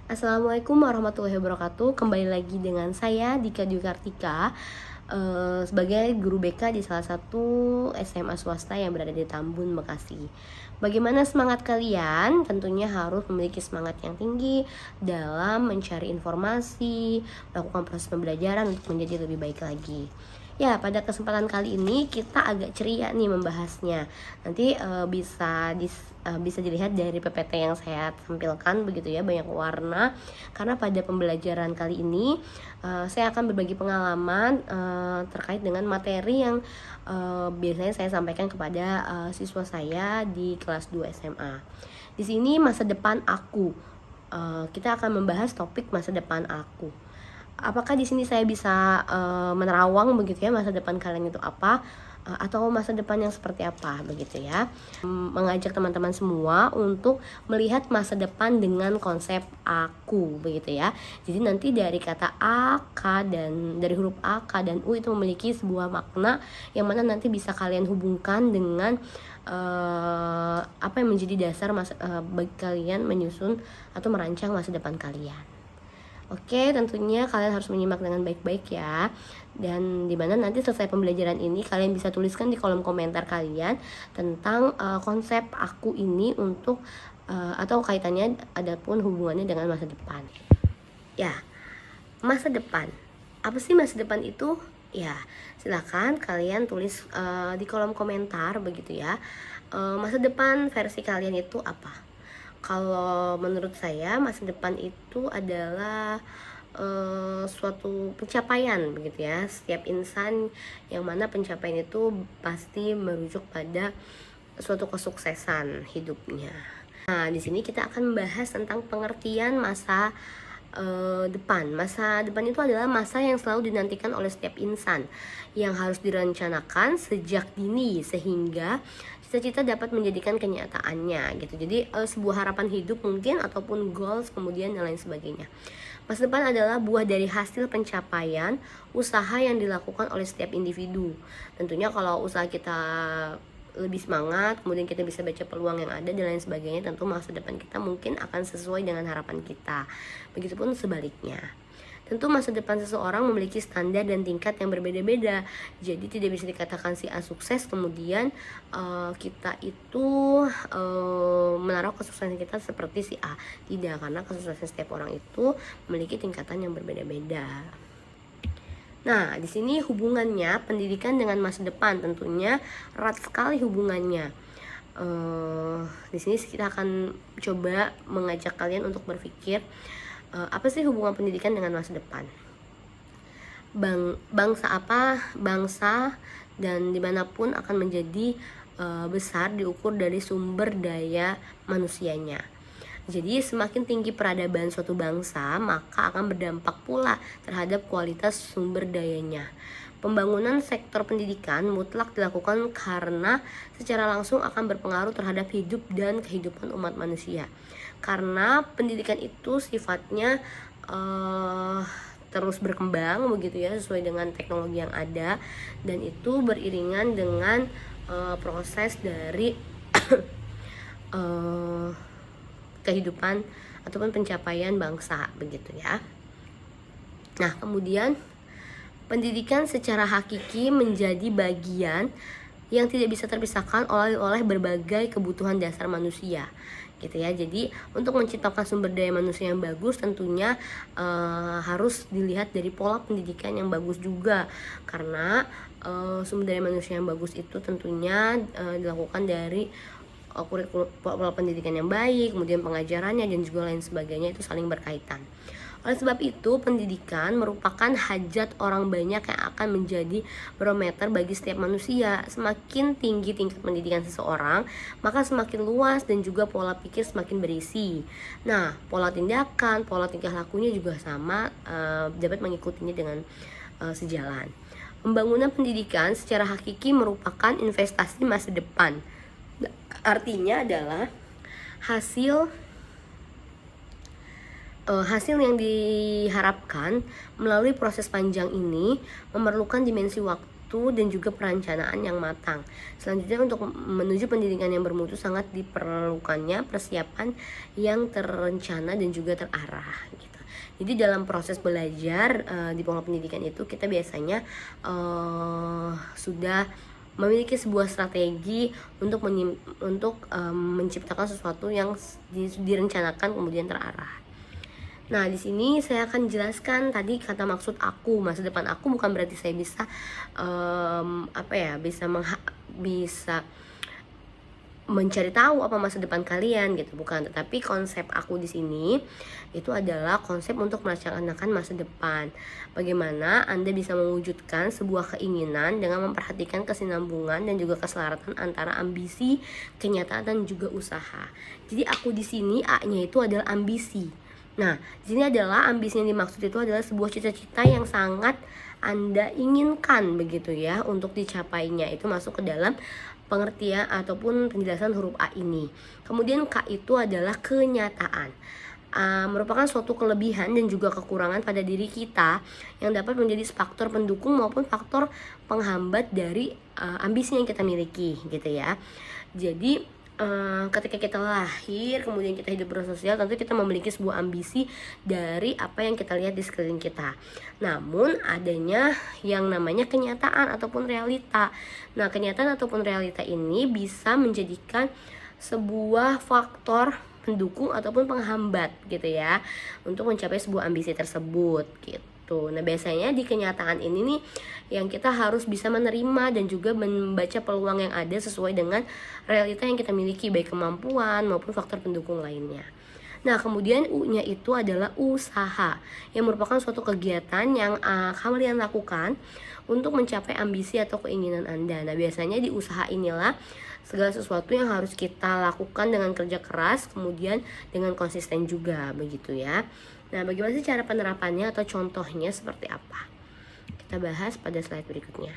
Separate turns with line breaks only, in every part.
Assalamualaikum warahmatullahi wabarakatuh. Kembali lagi dengan saya Dika Dwi Kartika, sebagai guru BK di salah satu SMA swasta yang berada di Tambun, Bekasi. Bagaimana semangat kalian? Tentunya harus memiliki semangat yang tinggi dalam mencari informasi, melakukan proses pembelajaran untuk menjadi lebih baik lagi. Ya, pada kesempatan kali ini kita agak ceria nih membahasnya. Nanti bisa dilihat dari PPT yang saya tampilkan begitu ya, banyak warna. Karena pada pembelajaran kali ini saya akan berbagi pengalaman terkait dengan materi yang biasanya saya sampaikan kepada siswa saya di kelas 2 SMA. Di sini masa depan aku. Kita akan membahas topik masa depan aku. Apakah di sini saya bisa menerawang begitu ya masa depan kalian itu apa, atau masa depan yang seperti apa begitu ya. Mengajak teman-teman semua untuk melihat masa depan dengan konsep aku begitu ya. Jadi nanti dari kata A, K, dan dari huruf A, K, dan U itu memiliki sebuah makna yang mana nanti bisa kalian hubungkan dengan apa yang menjadi dasar bagi kalian menyusun atau merancang masa depan kalian. Oke, tentunya kalian harus menyimak dengan baik-baik ya. Dan dimana nanti selesai pembelajaran ini kalian bisa tuliskan di kolom komentar kalian tentang konsep aku ini untuk atau kaitannya adapun hubungannya dengan masa depan. Ya, masa depan. Apa sih masa depan itu? Ya, silakan kalian tulis di kolom komentar begitu ya. Masa depan versi kalian itu apa? Kalau menurut saya masa depan itu adalah suatu pencapaian begitu ya. Setiap insan yang mana pencapaian itu pasti merujuk pada suatu kesuksesan hidupnya. Nah, di sini kita akan membahas tentang pengertian masa depan. Masa depan itu adalah masa yang selalu dinantikan oleh setiap insan, yang harus direncanakan sejak dini sehingga cita-cita dapat menjadikan kenyataannya gitu. Jadi sebuah harapan hidup mungkin ataupun goals kemudian dan lain sebagainya. Masa depan adalah buah dari hasil pencapaian usaha yang dilakukan oleh setiap individu. Tentunya kalau usaha kita lebih semangat, kemudian kita bisa baca peluang yang ada dan lain sebagainya, tentu masa depan kita mungkin akan sesuai dengan harapan kita. Begitupun sebaliknya. Tentu masa depan seseorang memiliki standar dan tingkat yang berbeda-beda. Jadi tidak bisa dikatakan si A sukses kemudian kita itu menaruh kesuksesan kita seperti si A. Tidak, karena kesuksesan setiap orang itu memiliki tingkatan yang berbeda-beda. Nah, di sini hubungannya pendidikan dengan masa depan tentunya erat sekali hubungannya. Di sini kita akan coba mengajak kalian untuk berpikir apa sih hubungan pendidikan dengan masa depan? Bangsa dan dimanapun akan menjadi besar diukur dari sumber daya manusianya. Jadi semakin tinggi peradaban suatu bangsa, maka akan berdampak pula terhadap kualitas sumber dayanya. Pembangunan sektor pendidikan mutlak dilakukan karena secara langsung akan berpengaruh terhadap hidup dan kehidupan umat manusia. Karena pendidikan itu sifatnya terus berkembang begitu ya, sesuai dengan teknologi yang ada, dan itu beriringan dengan proses dari kehidupan ataupun pencapaian bangsa begitu ya. Nah, kemudian pendidikan secara hakiki menjadi bagian yang tidak bisa terpisahkan oleh berbagai kebutuhan dasar manusia gitu ya. Jadi untuk menciptakan sumber daya manusia yang bagus tentunya harus dilihat dari pola pendidikan yang bagus juga, karena sumber daya manusia yang bagus itu tentunya dilakukan dari kurikulum pola pendidikan yang baik, kemudian pengajarannya dan juga lain sebagainya, itu saling berkaitan. Oleh sebab itu, pendidikan merupakan hajat orang banyak yang akan menjadi barometer bagi setiap manusia. Semakin tinggi tingkat pendidikan seseorang, maka semakin luas dan juga pola pikir semakin berisi. Nah, pola tindakan, pola tingkah lakunya juga sama, dapat mengikutinya dengan sejalan. Pembangunan pendidikan secara hakiki merupakan investasi masa depan. Artinya adalah hasil yang diharapkan melalui proses panjang ini memerlukan dimensi waktu bermutu dan juga perencanaan yang matang. Selanjutnya, untuk menuju pendidikan yang bermutu sangat diperlukannya persiapan yang terencana dan juga terarah gitu. Jadi dalam proses belajar di pola pendidikan itu kita biasanya sudah memiliki sebuah strategi untuk menciptakan sesuatu yang direncanakan kemudian terarah. Nah, di sini saya akan jelaskan tadi kata maksud aku, masa depan aku bukan berarti saya bisa bisa mencari tahu apa masa depan kalian gitu, bukan. Tetapi konsep aku di sini itu adalah konsep untuk merancangkan masa depan. Bagaimana Anda bisa mewujudkan sebuah keinginan dengan memperhatikan kesinambungan dan juga keselaratan antara ambisi, kenyataan dan juga usaha. Jadi aku di sini A-nya itu adalah ambisi. Nah, di sini adalah ambisi yang dimaksud itu adalah sebuah cita-cita yang sangat Anda inginkan begitu ya untuk dicapainya. Itu masuk ke dalam pengertian ataupun penjelasan huruf A ini. Kemudian K itu adalah kenyataan. Merupakan suatu kelebihan dan juga kekurangan pada diri kita yang dapat menjadi faktor pendukung maupun faktor penghambat dari ambisi yang kita miliki gitu ya. Jadi ketika kita lahir, kemudian kita hidup bersosial, tentu kita memiliki sebuah ambisi dari apa yang kita lihat di sekeliling kita. Namun adanya yang namanya kenyataan ataupun realita. Nah, kenyataan ataupun realita ini bisa menjadikan sebuah faktor pendukung ataupun penghambat gitu ya untuk mencapai sebuah ambisi tersebut gitu. Nah, biasanya di kenyataan ini nih yang kita harus bisa menerima dan juga membaca peluang yang ada sesuai dengan realita yang kita miliki, baik kemampuan maupun faktor pendukung lainnya. Nah, kemudian U-nya itu adalah usaha, yang merupakan suatu kegiatan yang kalian lakukan untuk mencapai ambisi atau keinginan Anda. Nah, biasanya di usaha inilah segala sesuatu yang harus kita lakukan dengan kerja keras, kemudian dengan konsisten juga, begitu ya. Nah, bagaimana sih cara penerapannya atau contohnya seperti apa? Kita bahas pada slide berikutnya.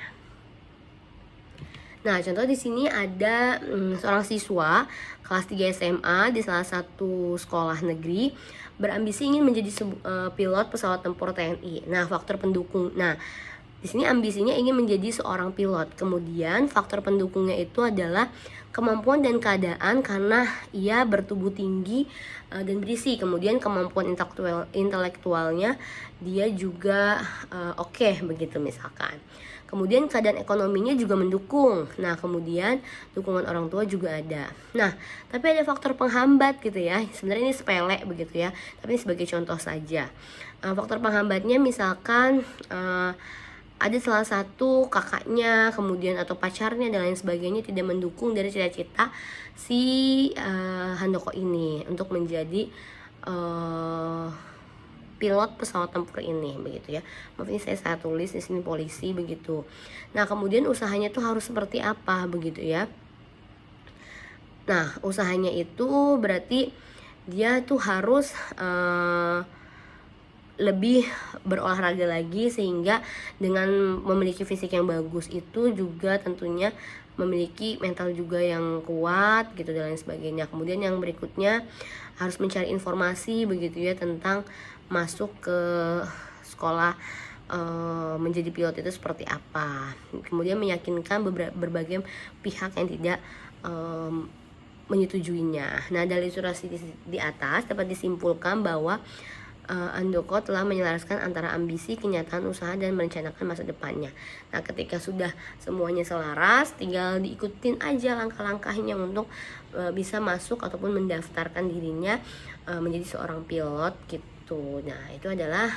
Nah, contoh di sini ada seorang siswa kelas 3 SMA di salah satu sekolah negeri berambisi ingin menjadi pilot pesawat tempur TNI. Nah, faktor pendukung. Nah, di sini ambisinya ingin menjadi seorang pilot. Kemudian faktor pendukungnya itu adalah kemampuan dan keadaan karena ia bertubuh tinggi dan berisi. Kemudian kemampuan intelektualnya dia juga oke, begitu misalkan. Kemudian keadaan ekonominya juga mendukung. Nah, kemudian dukungan orang tua juga ada. Nah, tapi ada faktor penghambat gitu ya. Sebenarnya ini sepele begitu ya, tapi ini sebagai contoh saja. Faktor penghambatnya misalkan ada salah satu kakaknya, kemudian atau pacarnya dan lain sebagainya tidak mendukung dari cita-cita si Handoko ini untuk menjadi pilot pesawat tempur ini, begitu ya. Maaf, ini saya tulis di sini polisi, begitu. Nah, kemudian usahanya tuh harus seperti apa, begitu ya. Nah, usahanya itu berarti dia tuh harus lebih berolahraga lagi, sehingga dengan memiliki fisik yang bagus itu juga tentunya memiliki mental juga yang kuat gitu dan lain sebagainya. Kemudian yang berikutnya harus mencari informasi begitu ya tentang masuk ke sekolah menjadi pilot itu seperti apa. Kemudian meyakinkan berbagai pihak yang tidak menyetujuinya. Nah, dari ilustrasi di atas dapat disimpulkan bahwa Handoko telah menyelaraskan antara ambisi, kenyataan usaha, dan merencanakan masa depannya. Nah, ketika sudah semuanya selaras, tinggal diikutin aja langkah-langkahnya untuk bisa masuk ataupun mendaftarkan dirinya menjadi seorang pilot gitu. Nah, itu adalah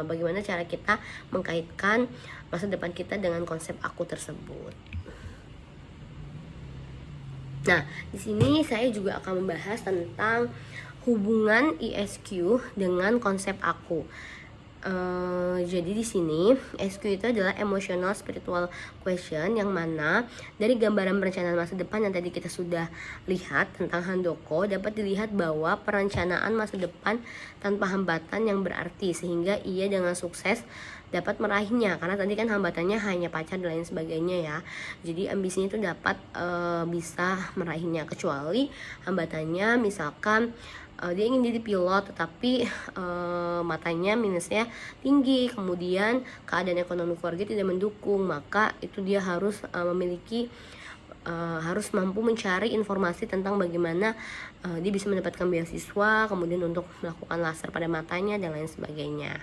bagaimana cara kita mengkaitkan masa depan kita dengan konsep aku tersebut. Nah, di sini saya juga akan membahas tentang hubungan ISQ dengan konsep aku. Jadi di sini SQ itu adalah emotional spiritual question, yang mana dari gambaran perencanaan masa depan yang tadi kita sudah lihat tentang Handoko dapat dilihat bahwa perencanaan masa depan tanpa hambatan yang berarti, sehingga ia dengan sukses dapat meraihnya, karena tadi kan hambatannya hanya pacar dan lain sebagainya ya. Jadi ambisinya itu dapat bisa meraihnya, kecuali hambatannya misalkan dia ingin jadi pilot tetapi matanya minusnya tinggi, kemudian keadaan ekonomi keluarga tidak mendukung, maka itu dia harus harus mampu mencari informasi tentang bagaimana dia bisa mendapatkan beasiswa, kemudian untuk melakukan laser pada matanya dan lain sebagainya.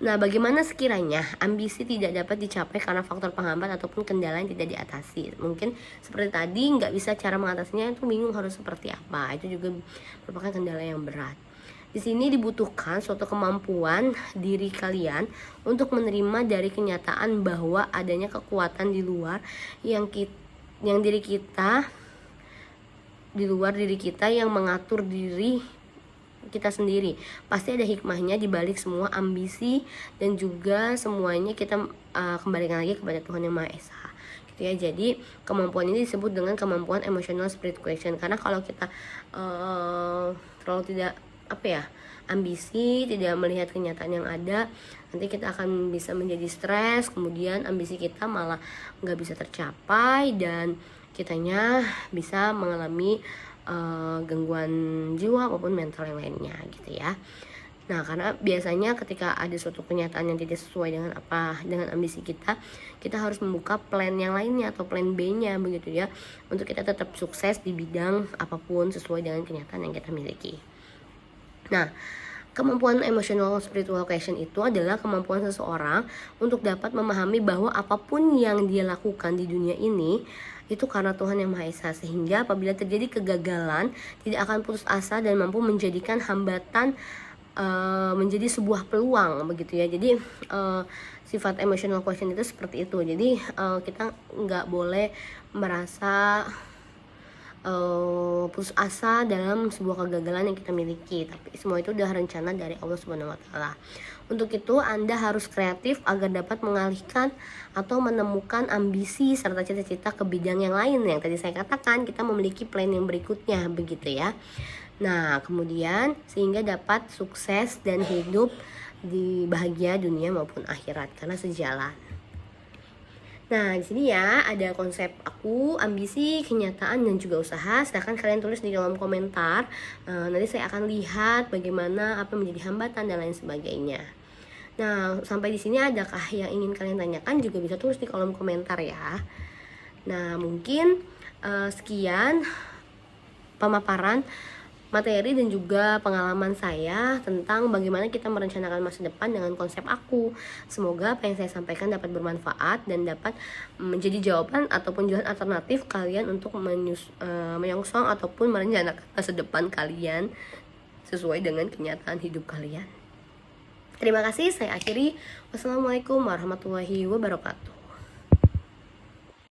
Nah, bagaimana sekiranya ambisi tidak dapat dicapai karena faktor penghambat ataupun kendala yang tidak diatasi? Mungkin seperti tadi, nggak bisa cara mengatasinya, itu bingung harus seperti apa. Itu juga merupakan kendala yang berat. Di sini dibutuhkan suatu kemampuan diri kalian untuk menerima dari kenyataan bahwa adanya kekuatan di luar di luar diri kita yang mengatur diri kita sendiri. Pasti ada hikmahnya di balik semua ambisi, dan juga semuanya kita kembalikan lagi kepada Tuhan Yang Maha Esa gitu ya. Jadi kemampuan ini disebut dengan kemampuan emotional spirit quotient, karena kalau kita terlalu tidak ambisi, tidak melihat kenyataan yang ada, nanti kita akan bisa menjadi stres, kemudian ambisi kita malah nggak bisa tercapai dan kitanya bisa mengalami gangguan jiwa maupun mental yang lainnya gitu ya. Nah, karena biasanya ketika ada suatu kenyataan yang tidak sesuai dengan ambisi kita harus membuka plan yang lainnya atau plan B-nya begitu ya, untuk kita tetap sukses di bidang apapun sesuai dengan kenyataan yang kita miliki. Nah, kemampuan emotional spiritual quotient itu adalah kemampuan seseorang untuk dapat memahami bahwa apapun yang dia lakukan di dunia ini itu karena Tuhan Yang Maha Esa, sehingga apabila terjadi kegagalan tidak akan putus asa dan mampu menjadikan hambatan menjadi sebuah peluang begitu ya. Jadi sifat emotional quotient itu seperti itu. Jadi kita nggak boleh merasa putus asa dalam sebuah kegagalan yang kita miliki, tapi semua itu udah rencana dari Allah Subhanahu wa Ta'ala. Untuk itu Anda harus kreatif agar dapat mengalihkan atau menemukan ambisi serta cita-cita ke bidang yang lain. Yang tadi saya katakan, kita memiliki plan yang berikutnya begitu ya. Nah, kemudian sehingga dapat sukses dan hidup di bahagia dunia maupun akhirat karena sejalan. Nah, di sini ya ada konsep aku, ambisi, kenyataan, dan juga usaha. Silahkan kalian tulis di kolom komentar. Nanti saya akan lihat bagaimana apa menjadi hambatan dan lain sebagainya. Nah, sampai di sini adakah yang ingin kalian tanyakan, juga bisa tulis di kolom komentar ya. Nah, mungkin sekian pemaparan materi dan juga pengalaman saya tentang bagaimana kita merencanakan masa depan dengan konsep aku. Semoga apa yang saya sampaikan dapat bermanfaat dan dapat menjadi jawaban ataupun jalan alternatif kalian untuk menyongsong ataupun merencanakan masa depan kalian sesuai dengan kenyataan hidup kalian. Terima kasih, saya akhiri. Wassalamualaikum warahmatullahi wabarakatuh.